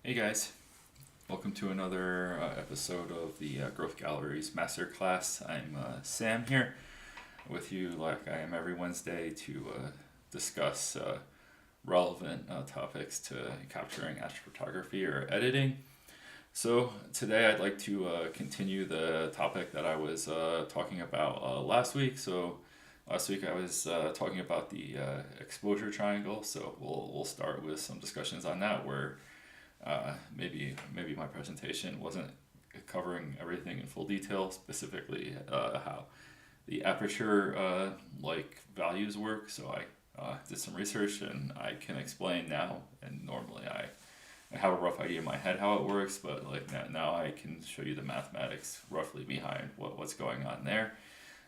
Hey guys, welcome to another episode of the Growth Galleries Masterclass. I'm Sam here with you, like I am every Wednesday, to discuss relevant topics to capturing astrophotography or editing. So today I'd like to continue the topic that I was talking about last week. So last week I was talking about the exposure triangle. So we'll start with some discussions on that where maybe my presentation wasn't covering everything in full detail, specifically how the aperture values work. So I did some research and I can explain now. And normally I have a rough idea in my head how it works, but like now I can show you the mathematics roughly behind what's going on there.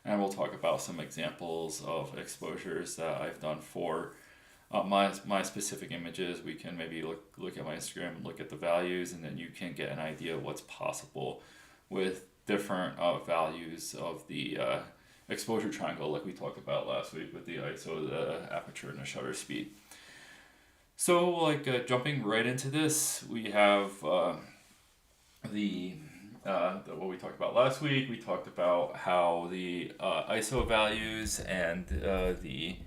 And we'll talk about some examples of exposures that I've done for my specific images. We can maybe look at my Instagram and look at the values, and then you can get an idea of what's possible with different values of the exposure triangle, like we talked about last week with the ISO, the aperture, and the shutter speed. So, jumping right into this, we have what we talked about last week. We talked about how the ISO values and the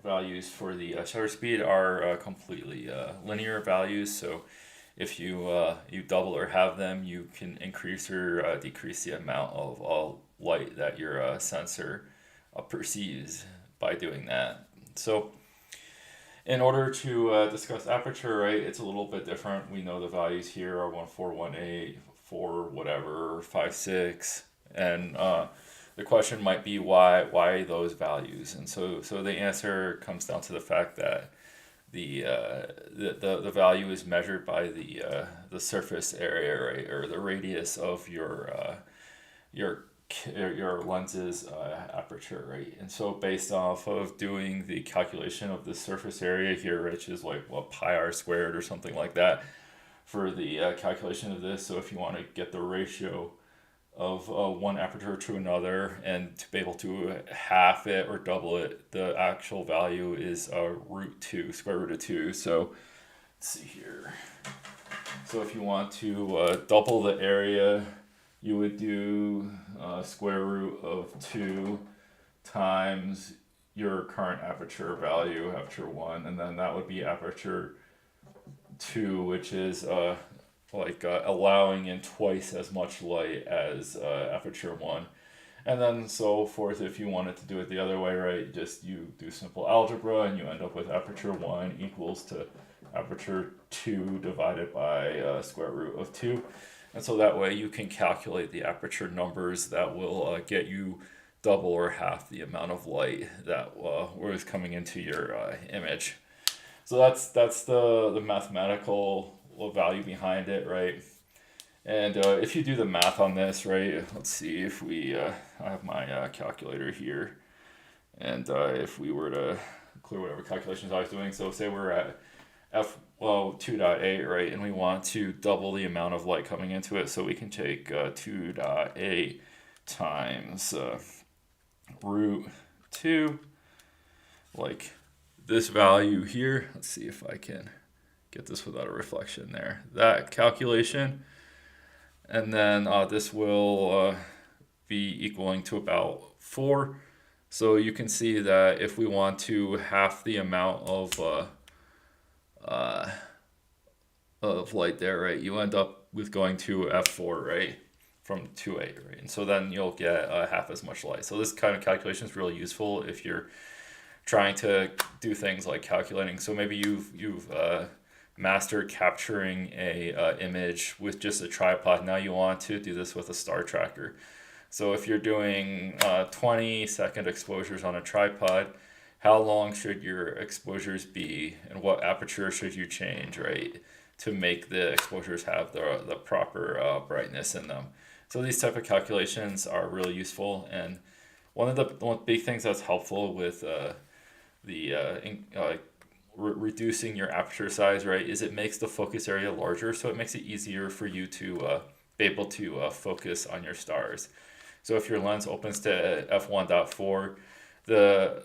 values for the shutter speed are completely linear values. So if you double or halve them, you can increase or decrease the amount of light that your sensor perceives by doing that. So in order to discuss aperture, right, it's a little bit different. We know the values here are 1418, 4 whatever, 56, and the question might be why those values. And so the answer comes down to the fact that the value is measured by the surface area, right, or the radius of your lens's aperture, right? And so based off of doing the calculation of the surface area here, which is like what, pi r squared or something like that for the calculation of this. So if you want to get the ratio of one aperture to another and to be able to half it or double it, the actual value is root 2, square root of 2. So let's see here. So if you want to double the area, you would do square root of 2 times your current aperture value, aperture 1, and then that would be aperture 2, which is allowing in twice as much light as aperture 1. And then so forth. If you wanted to do it the other way, right, just you do simple algebra and you end up with aperture 1 equals to aperture 2 divided by square root of 2. And so that way you can calculate the aperture numbers that will get you double or half the amount of light that was coming into your image. So that's the mathematical value behind it, right? And if you do the math on this, right, let's see if I have my calculator here, and if we were to clear whatever calculations I was doing, so say we're at 2.8, right, and we want to double the amount of light coming into it, so we can take 2.8 times root 2, like this value here. Let's see if I can get this without a reflection there. That calculation, and then this will be equaling to about 4. So you can see that if we want to half the amount of light there, right, you end up with going to f4, right, from 2.8, right, and so then you'll get half as much light. So this kind of calculation is really useful if you're trying to do things like calculating. So maybe you've mastered capturing a image with just a tripod. Now you want to do this with a star tracker. So if you're doing 20-second exposures on a tripod, how long should your exposures be, and what aperture should you change, right, to make the exposures have the proper brightness in them. So these type of calculations are really useful, and one of the big things that's helpful with reducing your aperture size, right, is it makes the focus area larger, so it makes it easier for you to be able to focus on your stars. So if your lens opens to f1.4, the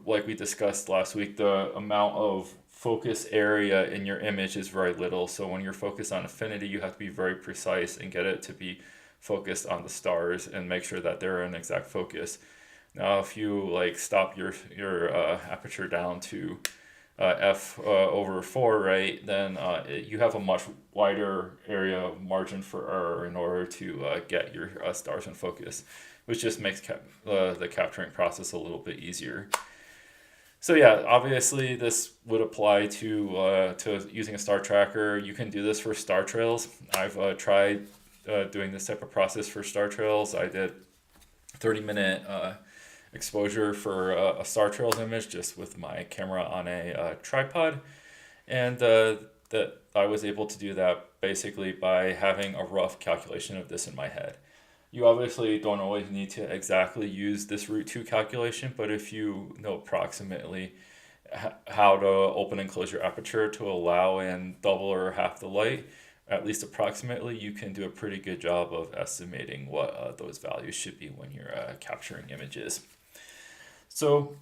like we discussed last week, the amount of focus area in your image is very little. So when you're focused on affinity, you have to be very precise and get it to be focused on the stars and make sure that they're in exact focus. Now, if you like stop your aperture down to f over 4, right, then you have a much wider area of margin for error in order to get your stars in focus, which just makes the capturing process a little bit easier. So yeah, obviously this would apply to using a star tracker. You can do this for star trails. I've tried doing this type of process for star trails. I did 30-minute exposure for a star trails image just with my camera on a tripod, and that I was able to do that basically by having a rough calculation of this in my head. You obviously don't always need to exactly use this root 2 calculation, but if you know approximately how to open and close your aperture to allow in double or half the light, at least approximately, you can do a pretty good job of estimating what those values should be when you're capturing images. So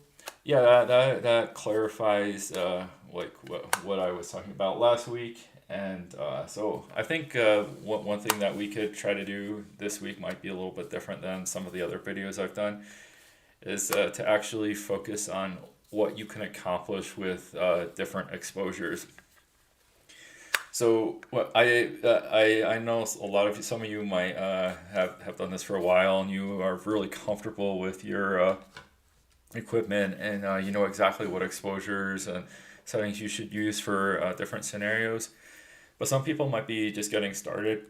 yeah, that clarifies like what I was talking about last week. And so I think one thing that we could try to do this week might be a little bit different than some of the other videos I've done, is to actually focus on what you can accomplish with different exposures. So what I know a lot of you, some of you might have done this for a while, and you are really comfortable with your equipment, and you know exactly what exposures and settings you should use for different scenarios. But some people might be just getting started,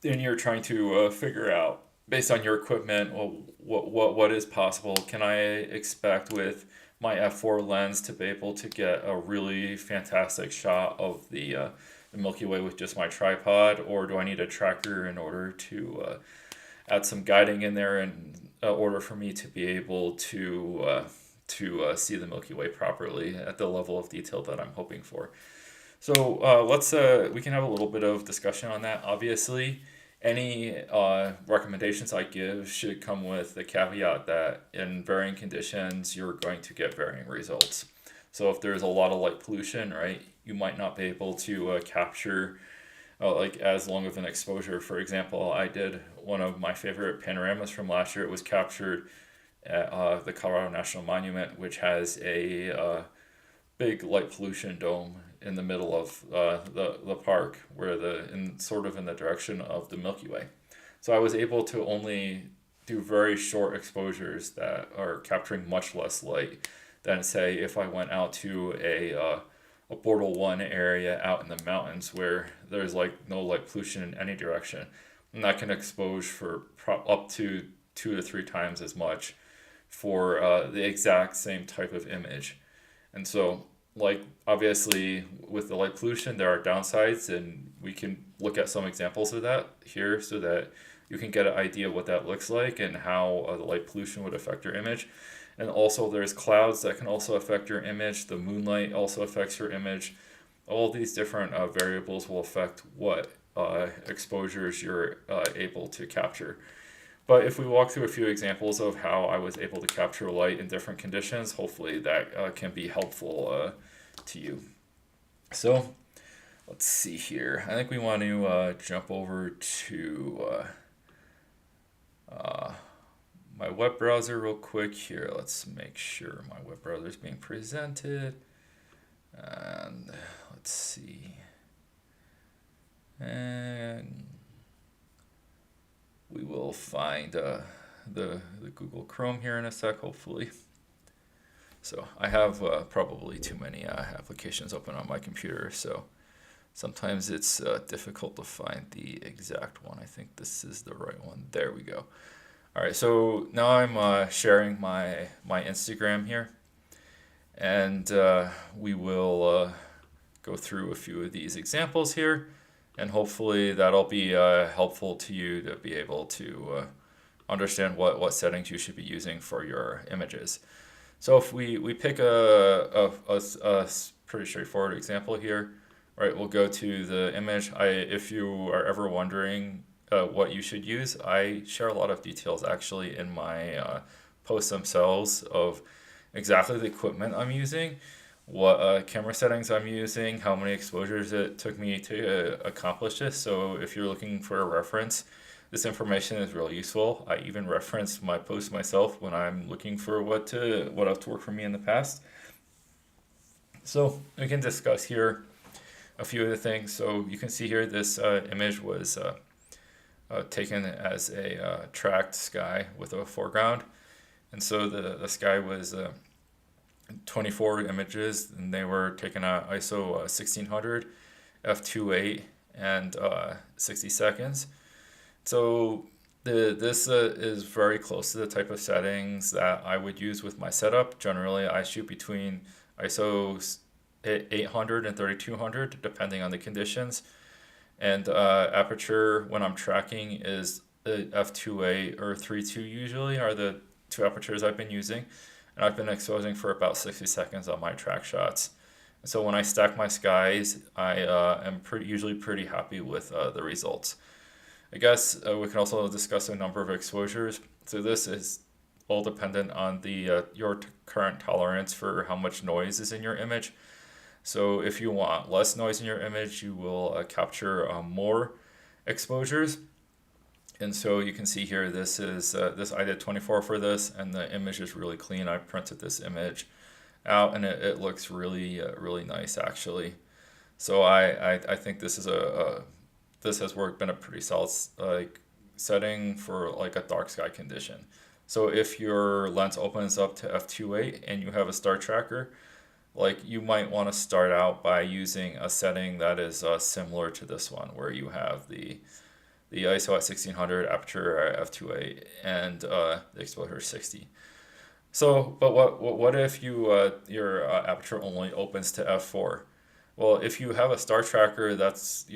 and you're trying to figure out, based on your equipment, well, what is possible. Can I expect with my f4 lens to be able to get a really fantastic shot of the Milky Way with just my tripod, or do I need a tracker in order to add some guiding in there in order for me to be able to see the Milky Way properly at the level of detail that I'm hoping for? So let's we can have a little bit of discussion on that. Obviously, any recommendations I give should come with the caveat that in varying conditions you're going to get varying results. So if there's a lot of light pollution, right, you might not be able to capture like as long of an exposure. For example, I did one of my favorite panoramas from last year. It was captured at the Colorado National Monument, which has a big light pollution dome in the middle of the park, where in the direction of the Milky Way. So I was able to only do very short exposures that are capturing much less light than, say, if I went out to a Portal 1 area out in the mountains where there's like no light pollution in any direction. And that can expose for up to 2 to 3 times as much for the exact same type of image. And so, like, obviously with the light pollution there are downsides, and we can look at some examples of that here so that you can get an idea what that looks like and how the light pollution would affect your image. And also there's clouds that can also affect your image. The moonlight also affects your image. All these different variables will affect what exposures you're able to capture. But if we walk through a few examples of how I was able to capture light in different conditions, hopefully that can be helpful to you. So let's see here. I think we want to jump over to my web browser real quick here. Let's make sure my web browser is being presented. And let's see. And we will find the Google Chrome here in a sec, hopefully. So I have probably too many applications open on my computer, so sometimes it's difficult to find the exact one. I think this is the right one. There we go. All right, so now I'm sharing my Instagram here, and we will go through a few of these examples here, and hopefully that'll be helpful to you to be able to understand what settings you should be using for your images. So if we pick a pretty straightforward example here, right, we'll go to the image. If you are ever wondering what you should use, I share a lot of details actually in my posts themselves of exactly the equipment I'm using. what camera settings I'm using, how many exposures it took me to accomplish this. So if you're looking for a reference, this information is really useful. I even reference my post myself when I'm looking for what have to work for me in the past. So we can discuss here a few of the things. So you can see here this image was taken as a tracked sky with a foreground. And so the sky was 24 images, and they were taken at ISO 1600, f2.8, and 60 seconds. So this is very close to the type of settings that I would use with my setup. Generally, I shoot between ISO 800 and 3200, depending on the conditions. And aperture when I'm tracking is f2.8 or 3.2 usually are the two apertures I've been using. And I've been exposing for about 60 seconds on my track shots. So when I stack my skies, I am usually pretty happy with the results. I guess we can also discuss a number of exposures. So this is all dependent on the your current tolerance for how much noise is in your image. So if you want less noise in your image, you will capture more exposures. And so you can see here, this is this I did 24 for this, and the image is really clean. I printed this image out, and it looks really nice actually. So I think this is this has been a pretty solid like setting for like a dark sky condition. So if your lens opens up to f2.8 and you have a star tracker, like you might want to start out by using a setting that is similar to this one, where you have the ISO at 1600, aperture at f2.8, and the exposure 60. So, but what if your aperture only opens to f4? Well, if you have a star tracker, that's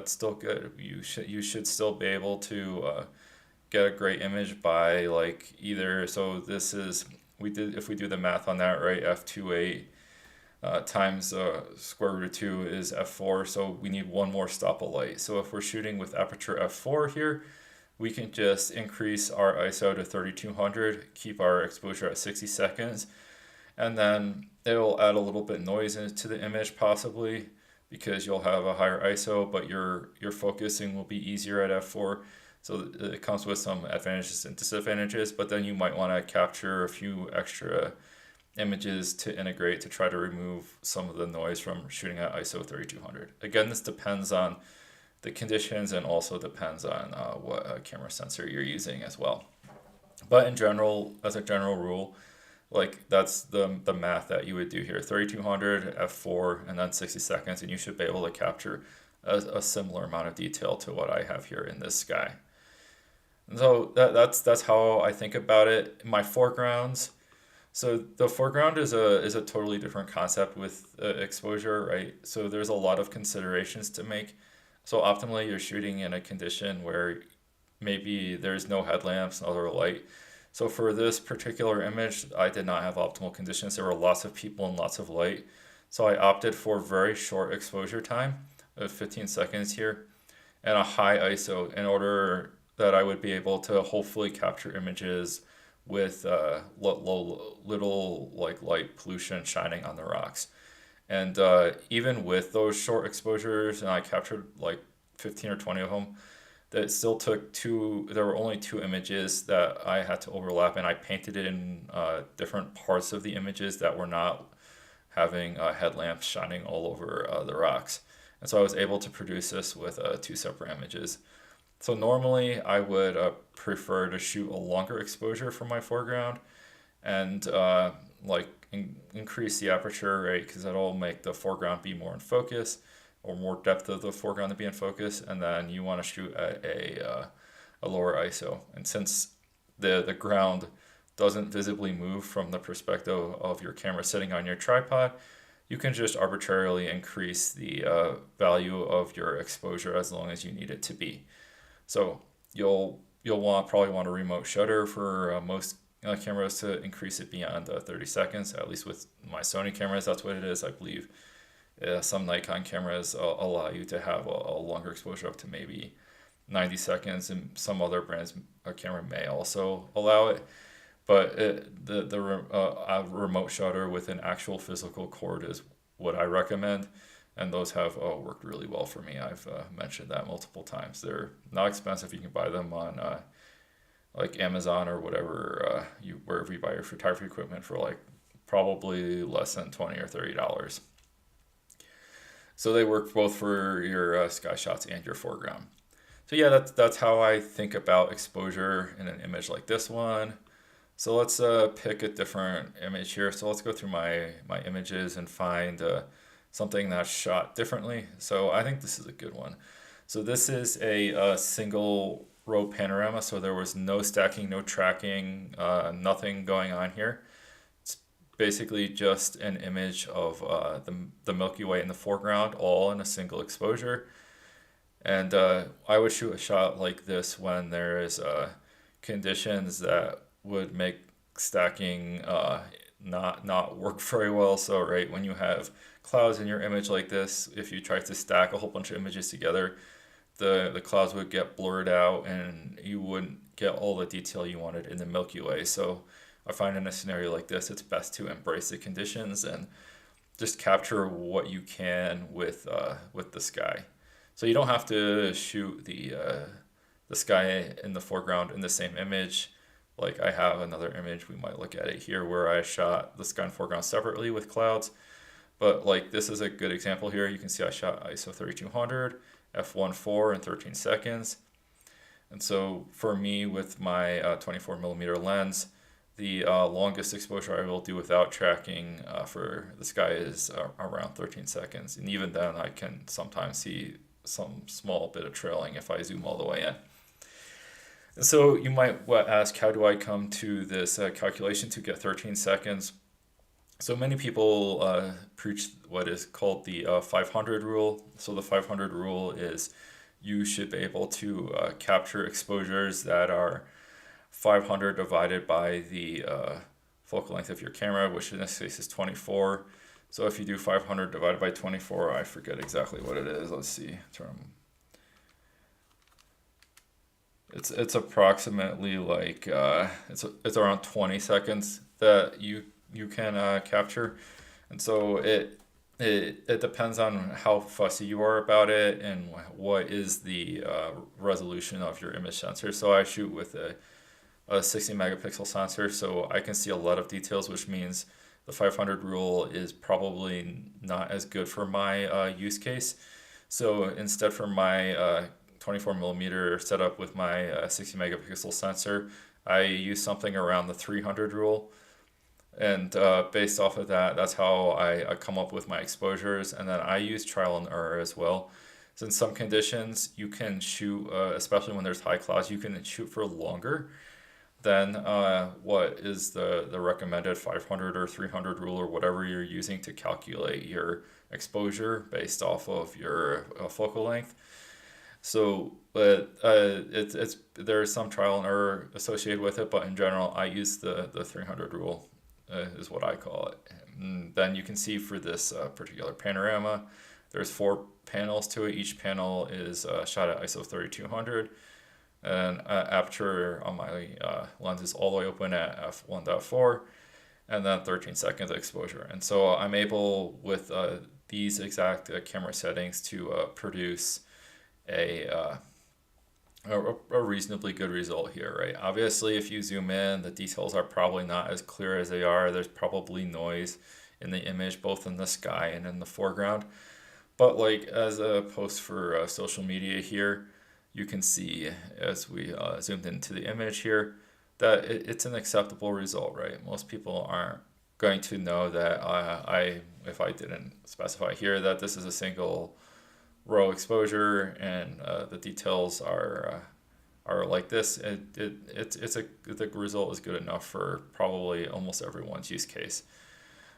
still good. You should still be able to get a great image by like either. So this is if we do the math on that, right, f2.8 times square root of 2 is f4, so we need one more stop of light. So if we're shooting with aperture f4 here, we can just increase our ISO to 3200, keep our exposure at 60 seconds, and then it'll add a little bit noise into the image possibly, because you'll have a higher ISO, but your focusing will be easier at f4. So it comes with some advantages and disadvantages, but then you might want to capture a few extra images to integrate to try to remove some of the noise from shooting at ISO 3200. Again, this depends on the conditions and also depends on what camera sensor you're using as well. But in general, as a general rule, like that's the math that you would do here: 3200, f4, and then 60 seconds, and you should be able to capture a similar amount of detail to what I have here in this sky. And so that's how I think about it. My foregrounds. So the foreground is a totally different concept with exposure, right? So there's a lot of considerations to make. So optimally, you're shooting in a condition where maybe there's no headlamps, no other light. So for this particular image, I did not have optimal conditions. There were lots of people and lots of light. So I opted for very short exposure time of 15 seconds here and a high ISO in order that I would be able to hopefully capture images with little like light pollution shining on the rocks. And even with those short exposures, and I captured like 15 or 20 of them, that still took there were only two images that I had to overlap, and I painted it in different parts of the images that were not having headlamps shining all over the rocks. And so I was able to produce this with two separate images. So normally I would prefer to shoot a longer exposure for my foreground and increase the aperture, right? Because that'll make the foreground be more in focus, or more depth of the foreground to be in focus. And then you want to shoot at a lower ISO. And since the ground doesn't visibly move from the perspective of your camera sitting on your tripod, you can just arbitrarily increase the value of your exposure as long as you need it to be. So you'll probably want a remote shutter for most cameras to increase it beyond 30 seconds. At least with my Sony cameras, that's what it is. I believe some Nikon cameras allow you to have a longer exposure up to maybe 90 seconds, and some other brands camera may also allow it. But a remote shutter with an actual physical cord is what I recommend, and those have worked really well for me. I've mentioned that multiple times. They're not expensive. You can buy them on like Amazon or whatever you wherever you buy your photography equipment for like probably less than $20 or $30. So they work both for your sky shots and your foreground. So yeah, that's how I think about exposure in an image like this one. So let's pick a different image here. So let's go through my images and find something that's shot differently. So I think this is a good one. So this is a single row panorama. So there was no stacking, no tracking, nothing going on here. It's basically just an image of the Milky Way in the foreground, all in a single exposure. And I would shoot a shot like this when there is conditions that would make stacking not work very well. So right when you have clouds in your image like this, if you try to stack a whole bunch of images together, the clouds would get blurred out and you wouldn't get all the detail you wanted in the Milky Way. So I find in a scenario like this, it's best to embrace the conditions and just capture what you can with the sky. So you don't have to shoot the sky in the foreground in the same image. Like I have another image, we might look at it here, where I shot the sky and foreground separately with clouds. But like this is a good example here. You can see I shot ISO 3200, f1.4 in 13 seconds. And so for me with my 24 millimeter lens, the longest exposure I will do without tracking for the sky is around 13 seconds. And even then I can sometimes see some small bit of trailing if I zoom all the way in. And so you might ask, how do I come to this calculation to get 13 seconds? So many people preach what is called the 500 rule. So the 500 rule is you should be able to capture exposures that are 500 divided by the focal length of your camera, which in this case is 24. So if you do 500 divided by 24, I forget exactly what it is. Let's see. It's approximately like it's around 20 seconds that you can capture, and so it depends on how fussy you are about it and what is the resolution of your image sensor. So I shoot with a 60 megapixel sensor, so I can see a lot of details, which means the 500 rule is probably not as good for my use case. So instead, for my 24 millimeter setup with my 60 megapixel sensor, I use something around the 300 rule. And based off of that, that's how I come up with my exposures. And then I use trial and error as well. So in some conditions, you can shoot, especially when there's high clouds, you can shoot for longer than what is the recommended 500 or 300 rule or whatever you're using to calculate your exposure based off of your focal length. So, but there's some trial and error associated with it, but in general, I use the 300 rule, is what I call it. And then you can see for this particular panorama, there's 4 panels to it. Each panel is shot at ISO 3200, and aperture on my lens is all the way open at f1.4, and then 13 seconds exposure. And so I'm able with these exact camera settings to produce a reasonably good result here, right? Obviously, if you zoom in, the details are probably not as clear as they are. There's probably noise in the image, both in the sky and in the foreground. But like as a post for social media here, you can see as we zoomed into the image here that it's an acceptable result, right? Most people aren't going to know that if I didn't specify here that this is a single row exposure and the details are like this, the result is good enough for probably almost everyone's use case.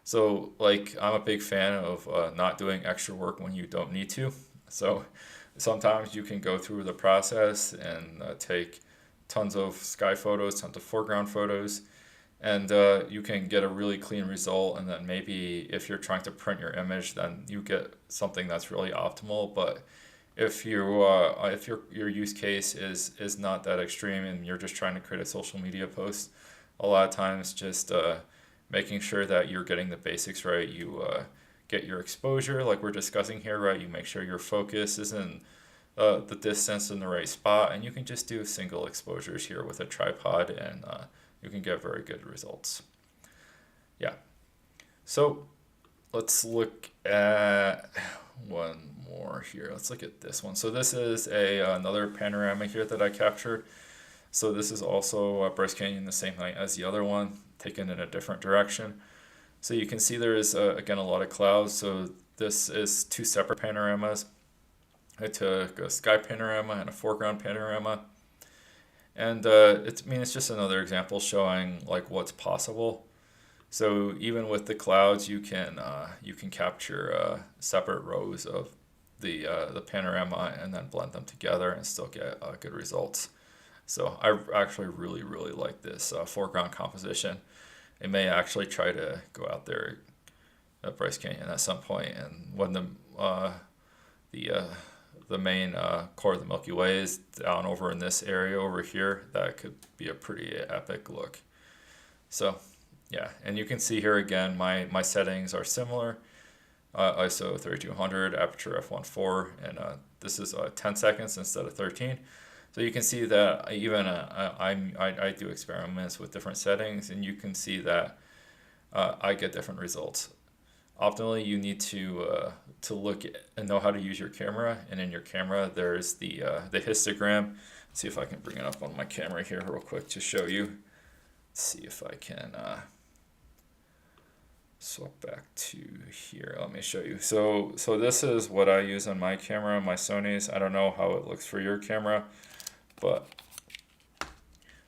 So like I'm a big fan of not doing extra work when you don't need to. So sometimes you can go through the process and take tons of sky photos, tons of foreground photos, and you can get a really clean result. And then maybe if you're trying to print your image, then you get something that's really optimal. But if your use case is not that extreme and you're just trying to create a social media post, a lot of times just making sure that you're getting the basics right. You get your exposure like we're discussing here, right? You make sure your focus is in the distance in the right spot, and you can just do single exposures here with a tripod, and you can get very good results. Yeah. So let's look at one more here. Let's look at this one. So this is another panorama here that I captured. So this is also Bryce Canyon the same night as the other one, taken in a different direction. So you can see there is, again, a lot of clouds. So this is two separate panoramas. I took a sky panorama and a foreground panorama. And it's just another example showing like what's possible. So even with the clouds, you can capture separate rows of the panorama and then blend them together and still get good results. So I actually really like this foreground composition. I may actually try to go out there at Bryce Canyon at some point, and when the main core of the Milky Way is down over in this area over here, that could be a pretty epic look. So yeah, and you can see here again my settings are similar. ISO 3200, aperture f1.4, and this is 10 seconds instead of 13. So you can see that even I do experiments with different settings, and you can see that I get different results. Optimally, you need to look and know how to use your camera, and in your camera there's the histogram. Let's see if I can bring it up on my camera here real quick to show you. Let's see if I can swap back to here. Let me show you. So this is what I use on my camera, my Sony's. I don't know how it looks for your camera, but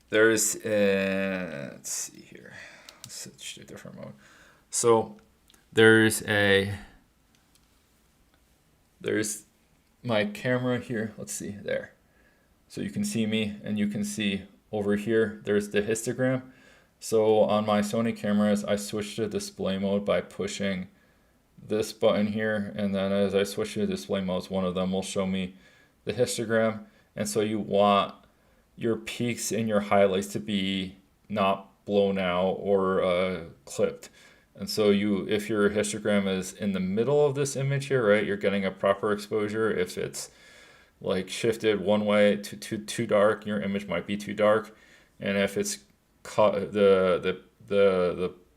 there's let's see here. Let's switch to a different mode. So there's my camera here. Let's see there. So you can see me, and you can see over here there's the histogram. So on my Sony cameras, I switched to display mode by pushing this button here, and then as I switch to display modes, one of them will show me the histogram. And so you want your peaks and your highlights to be not blown out or clipped. And so if your histogram is in the middle of this image here, right, you're getting a proper exposure. If it's like shifted one way to too dark, your image might be too dark. And if it's the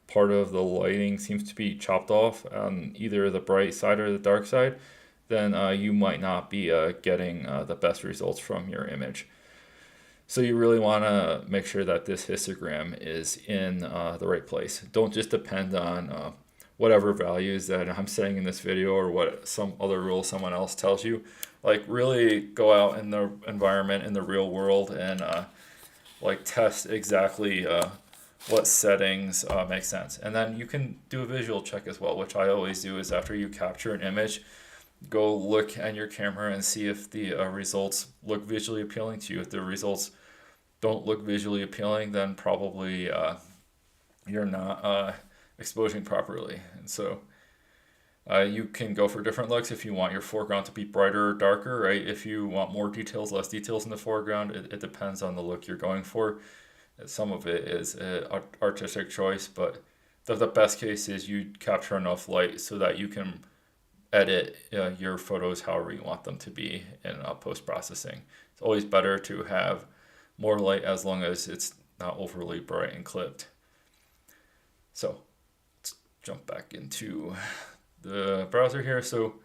part of the lighting seems to be chopped off on either the bright side or the dark side, then you might not be getting the best results from your image. So you really want to make sure that this histogram is in the right place. Don't just depend on whatever values that I'm saying in this video or what some other rule someone else tells you. Like really go out in the environment, in the real world, and like test exactly what settings make sense. And then you can do a visual check as well, which I always do is after you capture an image, go look at your camera and see if the results look visually appealing to you. If the results don't look visually appealing, then probably you're not exposing properly. And so you can go for different looks if you want your foreground to be brighter or darker, right? If you want more details, less details in the foreground, it depends on the look you're going for. Some of it is an artistic choice, but the best case is you capture enough light so that you can edit your photos however you want them to be in post-processing. It's always better to have more light as long as it's not overly bright and clipped. So let's jump back into the browser here. So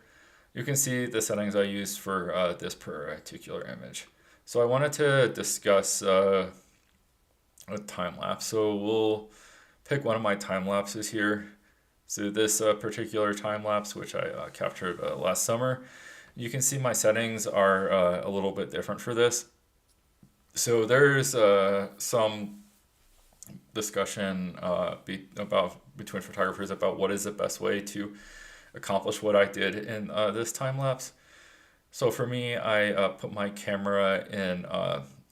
you can see the settings I used for this particular image. So I wanted to discuss a time lapse. So we'll pick one of my time lapses here. So this particular time lapse, which I captured last summer, you can see my settings are a little bit different for this. So there's some discussion between photographers about what is the best way to accomplish what I did in this time lapse. So for me, I put my camera in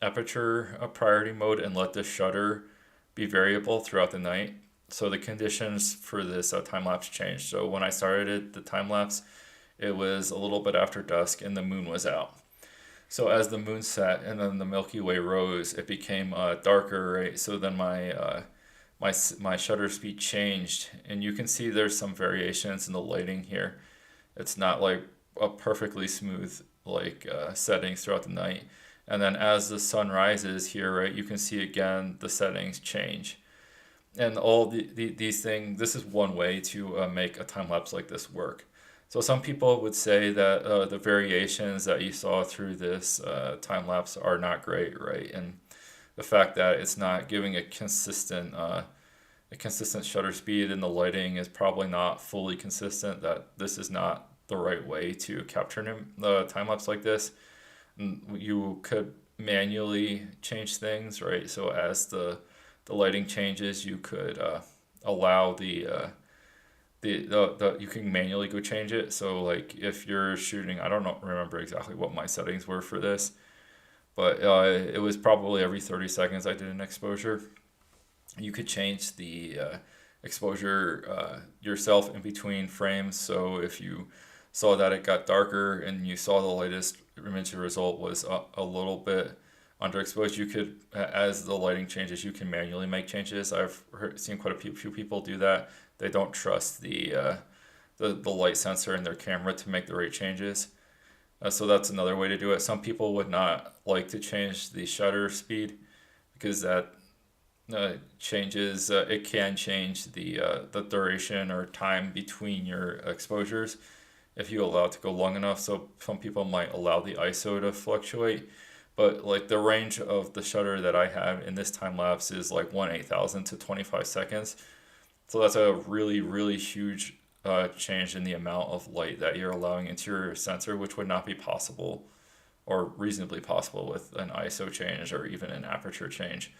aperture priority mode and let the shutter be variable throughout the night. So the conditions for this time lapse changed. So when I started the time lapse, it was a little bit after dusk and the moon was out. So as the moon set and then the Milky Way rose, it became darker, right? So then my shutter speed changed, and you can see there's some variations in the lighting here. It's not like a perfectly smooth like settings throughout the night. And then as the sun rises here, right, you can see again the settings change. And all these things, this is one way to make a time lapse like this work. So some people would say that the variations that you saw through this time lapse are not great, right? And the fact that it's not giving a consistent shutter speed and the lighting is probably not fully consistent, that this is not the right way to capture the time lapse like this. You could manually change things, right? So as the lighting changes, you could allow the you can manually go change it. So like if you're shooting, I don't know, remember exactly what my settings were for this, but it was probably every 30 seconds I did an exposure. You could change the exposure yourself in between frames. So if you saw that it got darker and you saw the latest image result was a little bit underexposed, you could, as the lighting changes, you can manually make changes. Seen quite few people do that. They don't trust the light sensor in their camera to make the right changes. So that's another way to do it. Some people would not like to change the shutter speed because that changes. It can change the duration or time between your exposures if you allow it to go long enough. So some people might allow the ISO to fluctuate, but like the range of the shutter that I have in this time lapse is like 1/8,000 to 25 seconds. So that's a really, really huge change in the amount of light that you're allowing into your sensor, which would not be possible or reasonably possible with an ISO change or even an aperture change.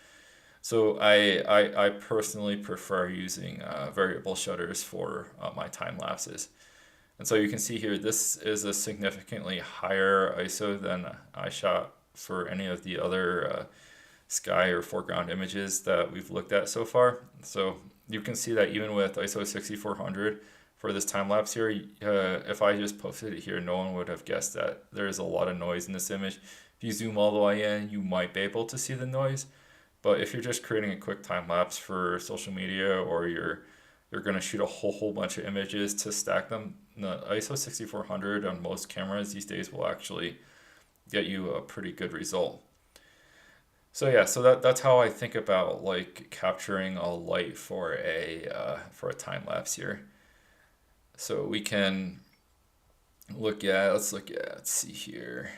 So I personally prefer using variable shutters for my time lapses. And so you can see here, this is a significantly higher ISO than I shot for any of the other sky or foreground images that we've looked at so far. So you can see that even with ISO 6400 for this time lapse here, if I just posted it here, no one would have guessed that there's a lot of noise in this image. If you zoom all the way in, you might be able to see the noise. But if you're just creating a quick time lapse for social media, or you're going to shoot a whole bunch of images to stack them, the ISO 6400 on most cameras these days will actually get you a pretty good result. So yeah, so that's how I think about like capturing a light for a time lapse here. So we can let's see here.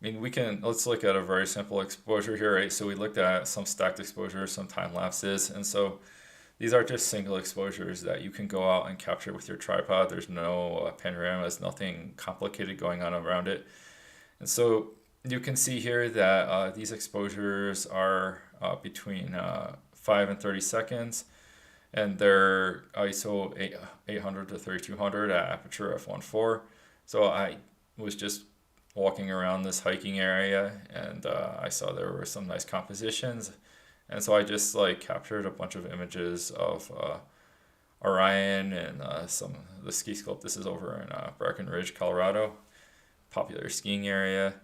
I mean, let's look at a very simple exposure here, right? So we looked at some stacked exposures, some time lapses, and so these are just single exposures that you can go out and capture with your tripod. There's no panoramas, nothing complicated going on around it. And so you can see here that these exposures are between 5 and 30 seconds, and they're ISO 800 to 3200 at aperture f1.4. So I was just walking around this hiking area, and I saw there were some nice compositions, and so I just like captured a bunch of images of Orion and some the ski slope. This is over in Breckenridge, Colorado, popular skiing area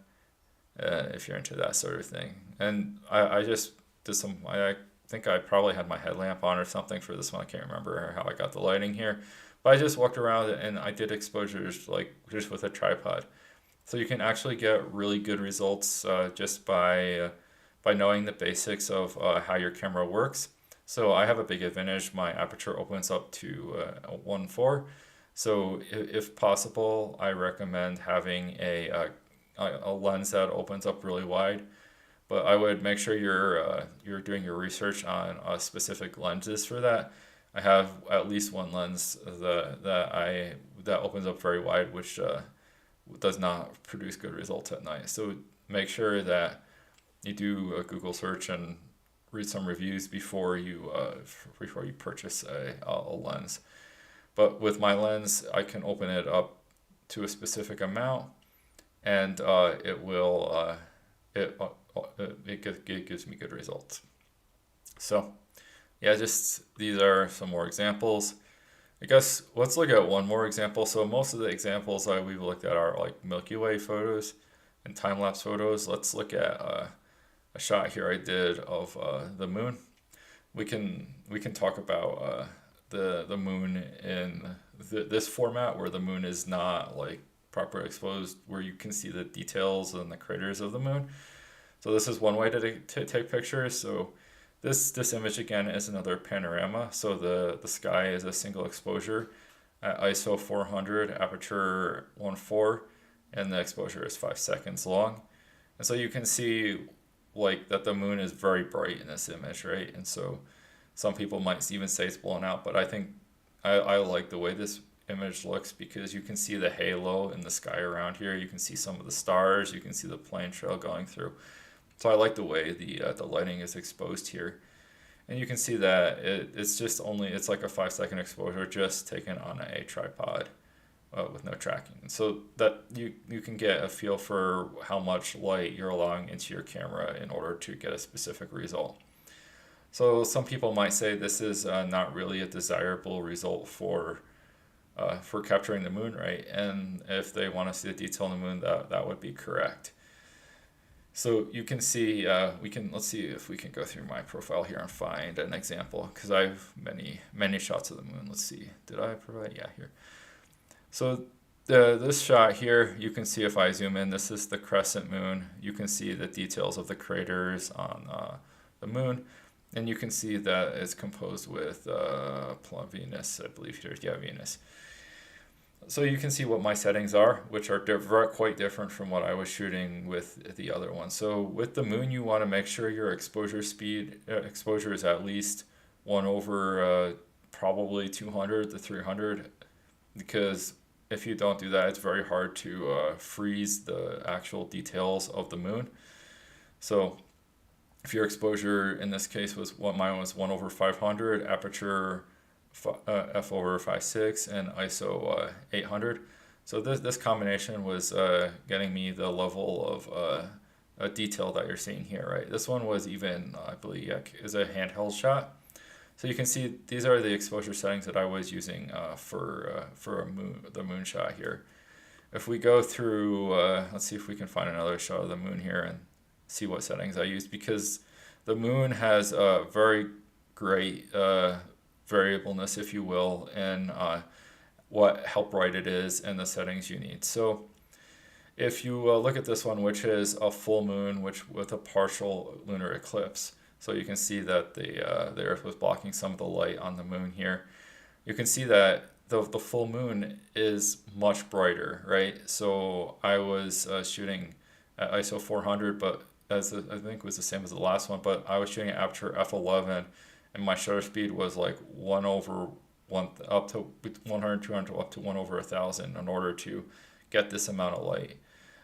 if you're into that sort of thing. And I just did some. I think I probably had my headlamp on or something for this one. I can't remember how I got the lighting here, but I just walked around and I did exposures like just with a tripod. So you can actually get really good results just by knowing the basics of how your camera works. So I have a big advantage. My aperture opens up to 1.4. So if possible, I recommend having a lens that opens up really wide. But I would make sure you're doing your research on specific lenses for that. I have at least one lens that opens up very wide, which does not produce good results at night. So make sure that you do a Google search and read some reviews before you purchase a lens. But with my lens, I can open it up to a specific amount, and it gives me good results. So yeah, just these are some more examples. I guess let's look at one more example. So most of the examples we've looked at are like Milky Way photos. in time-lapse photos. Let's look at a shot here I did of the moon. We can talk about the moon in this format where the moon is not like properly exposed, where you can see the details and the craters of the moon. So this is one way to take pictures. So this image again is another panorama. So the sky is a single exposure at ISO 400, aperture 1.4, and the exposure is 5 seconds long. And so you can see like that the moon is very bright in this image, right? And so some people might even say it's blown out, but I think I like the way this image looks because you can see the halo in the sky around here. You can see some of the stars. You can see the plane trail going through. So I like the way the lighting is exposed here. And you can see that it's like a 5 second exposure just taken on a tripod with no tracking. And so that you can get a feel for how much light you're allowing into your camera in order to get a specific result. So some people might say this is not really a desirable result for capturing the moon, right? And if they want to see the detail in the moon, that would be correct. So you can see, let's see if we can go through my profile here and find an example because I have many shots of the moon. Let's see, did I provide? Yeah, here. So this shot here, you can see if I zoom in, this is the crescent moon. You can see the details of the craters on the moon. And you can see that it's composed with Venus, I believe here. Yeah, Venus. So you can see what my settings are, which are quite different from what I was shooting with the other one. So with the moon, you want to make sure your exposure is at least 1 over probably 200 to 300, because if you don't do that, it's very hard to freeze the actual details of the moon. So if your exposure in this case mine was 1 over 500, aperture f over 5.6, and ISO 800. So this combination was getting me the level of detail that you're seeing here, right? This one was even, I believe, is a handheld shot. So you can see these are the exposure settings that I was using for the moon shot here. If we go through, let's see if we can find another shot of the moon here and see what settings I used, because the moon has a very great variableness, if you will, in how bright it is and the settings you need. So if you look at this one, which is a full moon, with a partial lunar eclipse, so you can see that the Earth was blocking some of the light on the moon here. You can see that the full moon is much brighter, right? So I was shooting at ISO 400, but I think it was the same as the last one, but I was shooting at aperture f11, and my shutter speed was like 1 over 1 up to 100, 200 up to 1 over 1,000 in order to get this amount of light.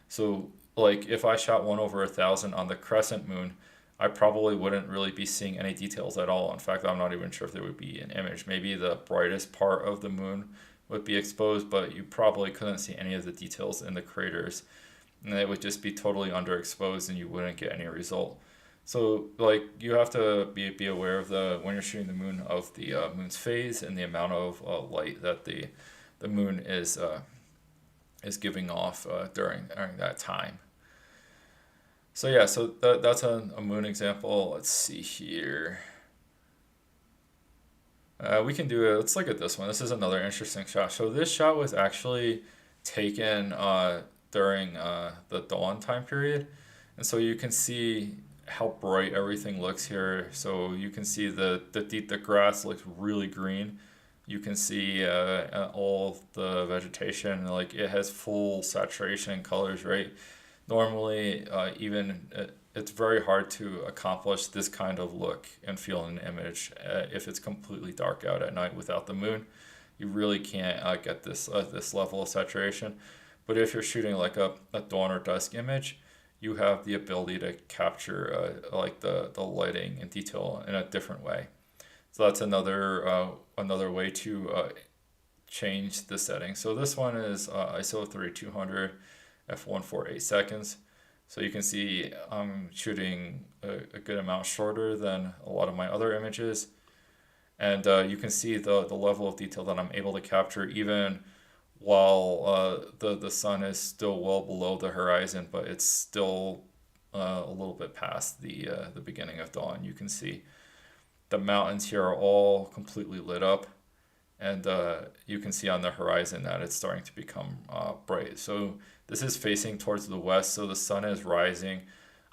So like if I shot 1 over 1,000 on the crescent moon, I probably wouldn't really be seeing any details at all. In fact, I'm not even sure if there would be an image. Maybe the brightest part of the moon would be exposed, but you probably couldn't see any of the details in the craters, and it would just be totally underexposed and you wouldn't get any result. So like you have to be aware of when you're shooting the moon, of the moon's phase and the amount of light that the moon is giving off during that time. So yeah, so that's a moon example. Let's see here. Let's look at this one. This is another interesting shot. So this shot was actually taken during the dawn time period. And so you can see how bright everything looks here. So you can see the grass looks really green. You can see all the vegetation, like it has full saturation colors, right? Normally, it's very hard to accomplish this kind of look and feel in an image if it's completely dark out at night without the moon. You really can't get this level of saturation. But if you're shooting like a dawn or dusk image, you have the ability to capture like the lighting and detail in a different way. So that's another way to change the setting. So this one is ISO 3200 f1 for 8 seconds. So you can see I'm shooting a good amount shorter than a lot of my other images. And you can see the level of detail that I'm able to capture even while the sun is still well below the horizon, but it's still a little bit past the beginning of dawn. You can see the mountains here are all completely lit up, and you can see on the horizon that it's starting to become bright. So this is facing towards the west, so the sun is rising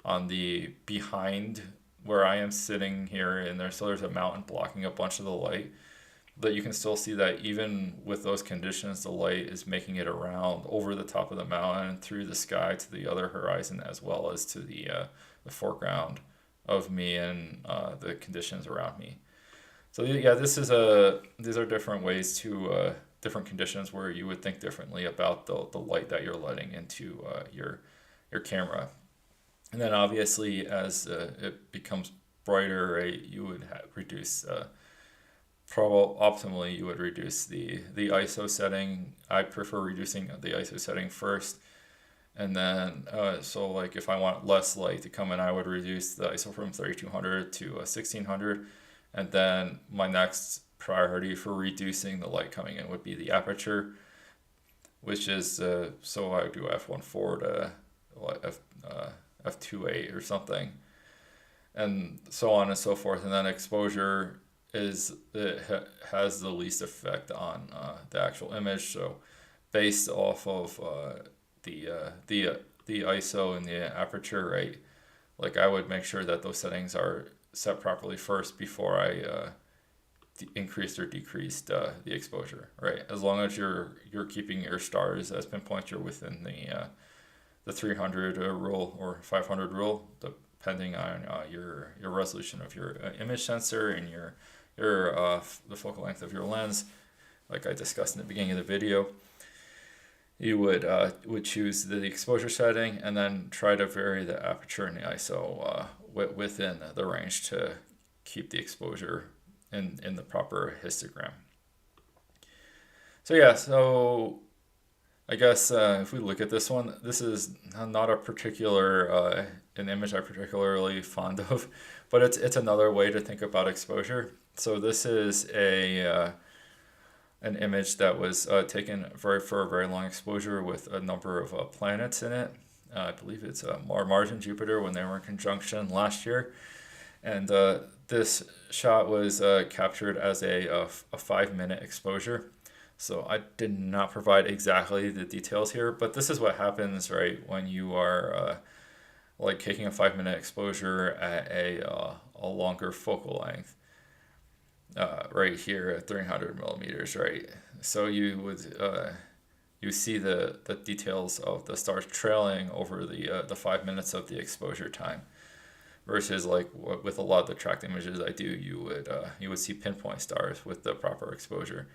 on the behind where I am sitting here, and there's a mountain blocking a bunch of the light. But you can still see that even with those conditions, the light is making it around over the top of the mountain, through the sky to the other horizon, as well as to the foreground of me and the conditions around me. So yeah, these are different ways to different conditions where you would think differently about the light that you're letting into your camera. And then obviously as it becomes brighter, right, you would reduce probably optimally you would reduce the ISO setting. I prefer reducing the ISO setting first, and then so like if I want less light to come in, I would reduce the ISO from 3200 to 1600, and then my next priority for reducing the light coming in would be the aperture, which is so I do f1.4 to f2.8 or something, and so on and so forth. And then exposure has the least effect on the actual image. So based off of the ISO and the aperture, right? Like I would make sure that those settings are set properly first before I increased or decreased the exposure, right? As long as you're keeping your stars as pinpoints, you're within the 300 rule or 500 rule, depending on your resolution of your image sensor and your the focal length of your lens. Like I discussed in the beginning of the video, you would choose the exposure setting and then try to vary the aperture and the ISO within the range to keep the exposure in the proper histogram. So yeah, so I guess if we look at this one, this is not a particular an image I'm particularly fond of, but it's another way to think about exposure. So this is an image that was taken for a very long exposure with a number of planets in it. I believe it's Mars and Jupiter when they were in conjunction last year, and this shot was captured as a 5-minute exposure. So I did not provide exactly the details here, but this is what happens, right, when you are like taking a 5-minute exposure at a longer focal length. Right here at 300 millimeters, right? So you would you see the details of the stars trailing over the 5 minutes of the exposure time, versus like with a lot of the tracked images I do, you would see pinpoint stars with the proper exposure.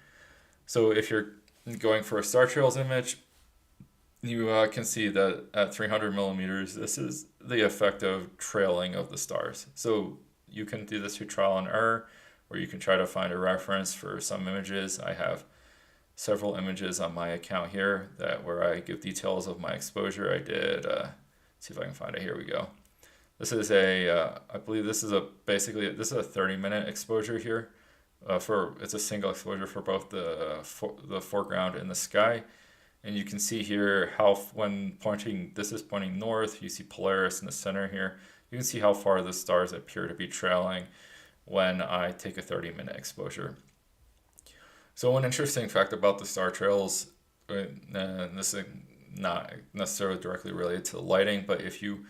So if you're going for a star trails image, you can see that at 300 millimeters, this is the effect of trailing of the stars. So you can do this through trial and error, or you can try to find a reference for some images. I have several images on my account here where I give details of my exposure. I did, see if I can find it, here we go. This is I believe this is this is a 30-minute exposure here. It's a single exposure for both the foreground and the sky. And you can see here how when pointing, this is pointing north, you see Polaris in the center here. You can see how far the stars appear to be trailing when I take a 30-minute exposure. So one interesting fact about the star trails, and this is not necessarily directly related to the lighting, but if you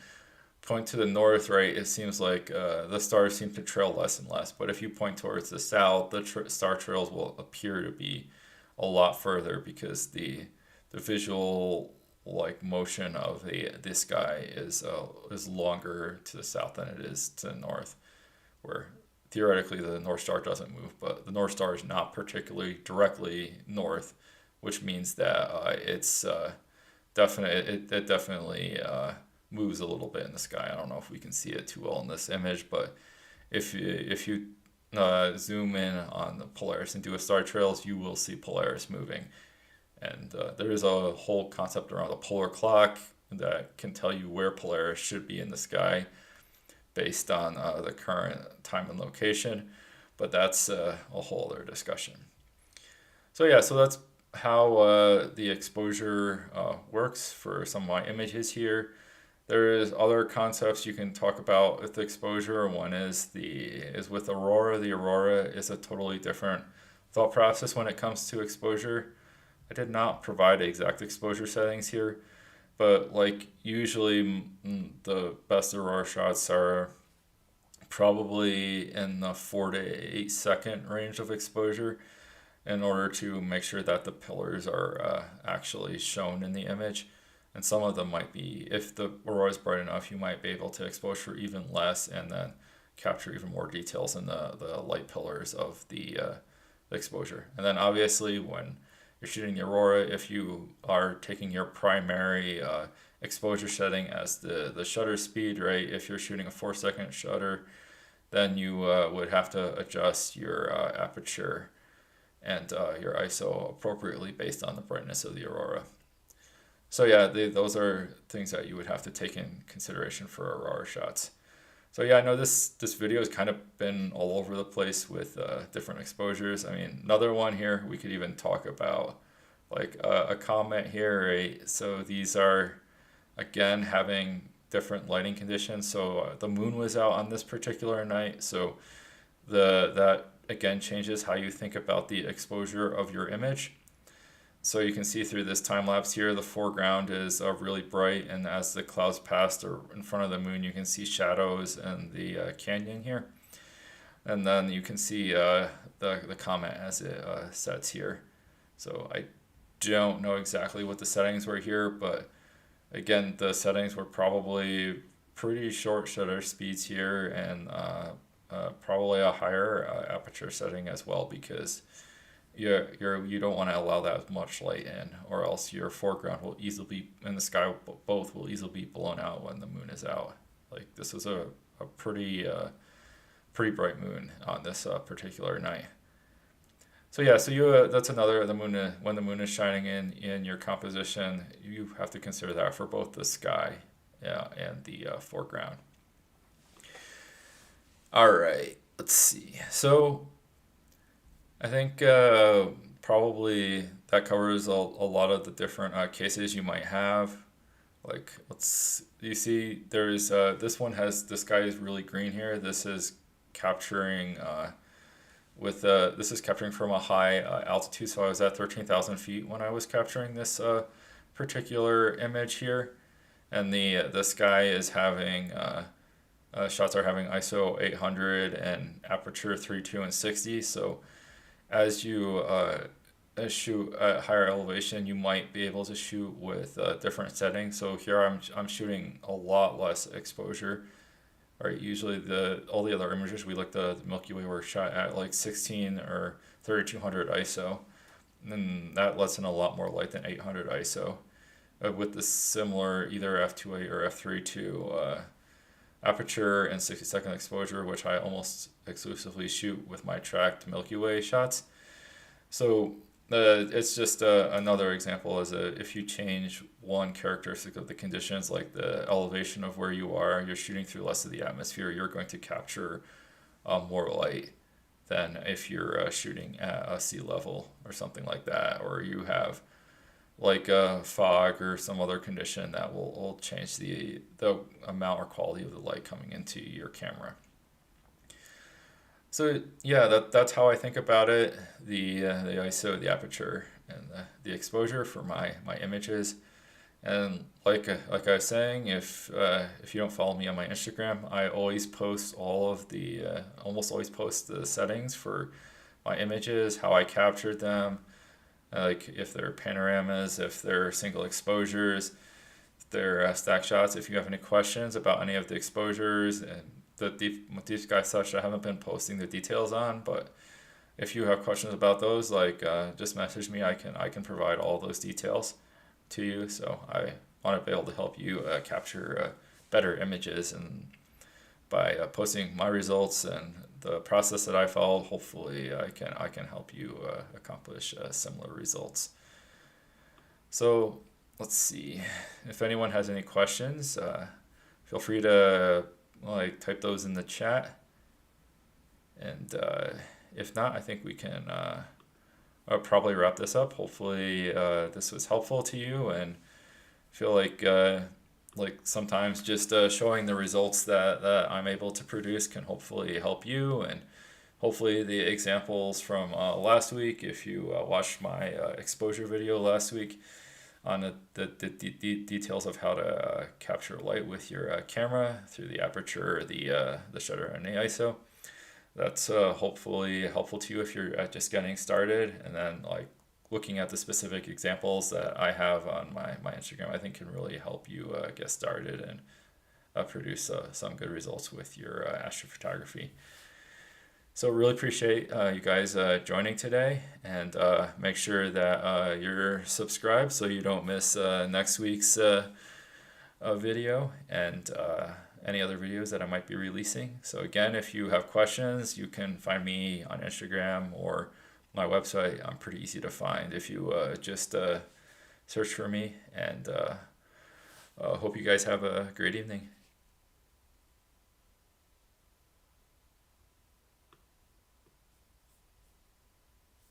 point to the north, right, it seems like the stars seem to trail less and less. But if you point towards the south, the star trails will appear to be a lot further, because the visual like motion of the sky is longer to the south than it is to the north, where theoretically the North Star doesn't move, but the North Star is not particularly directly north, which means that it's it definitely moves a little bit in the sky. I don't know if we can see it too well in this image, but if you zoom in on the Polaris and do a star trails, you will see Polaris moving. And there is a whole concept around the polar clock that can tell you where Polaris should be in the sky based on the current time and location, but that's a whole other discussion. So yeah, so that's how the exposure works for some of my images here. There is other concepts you can talk about with exposure. One is with aurora. The aurora is a totally different thought process when it comes to exposure. I did not provide exact exposure settings here, but like usually the best aurora shots are probably in the 4 to 8 second range of exposure in order to make sure that the pillars are actually shown in the image. And some of them might be, if the aurora is bright enough, you might be able to expose for even less and then capture even more details in the light pillars of the exposure. And then obviously when you're shooting the aurora, if you are taking your primary exposure setting as the shutter speed, right? If you're shooting a 4 second shutter, then you would have to adjust your aperture and your ISO appropriately based on the brightness of the aurora. So yeah, those are things that you would have to take in consideration for aurora shots. So yeah, I know this video has kind of been all over the place with different exposures. I mean, another one here we could even talk about, like a comet here, right? So these are again having different lighting conditions. So the moon was out on this particular night, so that again changes how you think about the exposure of your image. So you can see through this time lapse here, the foreground is really bright, and as the clouds passed or in front of the moon, you can see shadows in the canyon here. And then you can see the comet as it sets here. So I don't know exactly what the settings were here, but again, the settings were probably pretty short shutter speeds here and probably a higher aperture setting as well, because you don't want to allow that much light in, or else your foreground will easily be, and the sky both will easily be blown out when the moon is out. Like this was a pretty bright moon on this particular night. So yeah, so that's another, the moon when the moon is shining in your composition, you have to consider that for both the sky, and the foreground. All right, let's see. So I think probably that covers a lot of the different cases you might have. Like, you see there's this guy is really green here. This is capturing this is capturing from a high altitude. So I was at 13,000 feet when I was capturing this particular image here, and the sky is having shots are having ISO 800 and aperture 32 and 60. So as you shoot at higher elevation, you might be able to shoot with different settings. So here I'm shooting a lot less exposure. Right, usually all the other images we looked at, the Milky Way were shot at like 16 or 3200 ISO, and that lets in a lot more light than 800 ISO. With the similar either f2.8 or f3.2 aperture and 60-second exposure, which I almost exclusively shoot with my tracked Milky Way shots. So it's just another example if you change one characteristic of the conditions, like the elevation of where you are, you're shooting through less of the atmosphere, you're going to capture more light than if you're shooting at sea level or something like that, or you have like fog or some other condition that will change the amount or quality of the light coming into your camera. So yeah, that's how I think about it. The ISO, the aperture, and the exposure for my images. And like I was saying, if you don't follow me on my Instagram, I always post almost always post the settings for my images, how I captured them, like if they're panoramas, if they're single exposures, if they're stack shots. If you have any questions about any of the exposures and the deep sky such, I haven't been posting the details on, but if you have questions about those, like just message me. I can provide all those details to you. So I want to be able to help you capture better images, and by posting my results and the process that I followed, hopefully I can help you accomplish similar results. So let's see, if anyone has any questions, feel free to type those in the chat, and if not, I think we can I'll probably wrap this up. Hopefully, this was helpful to you, and feel like sometimes just showing the results that I'm able to produce can hopefully help you, and hopefully the examples from last week, if you watched my exposure video last week on the details of how to capture light with your camera through the aperture, the shutter, and the ISO. That's hopefully helpful to you if you're just getting started, and then like looking at the specific examples that I have on my Instagram, I think can really help you get started and produce some good results with your astrophotography. So really appreciate you guys joining today, and make sure that you're subscribed so you don't miss next week's video, and any other videos that I might be releasing. So again, if you have questions, you can find me on Instagram or my website. I'm pretty easy to find if you just search for me, and hope you guys have a great evening.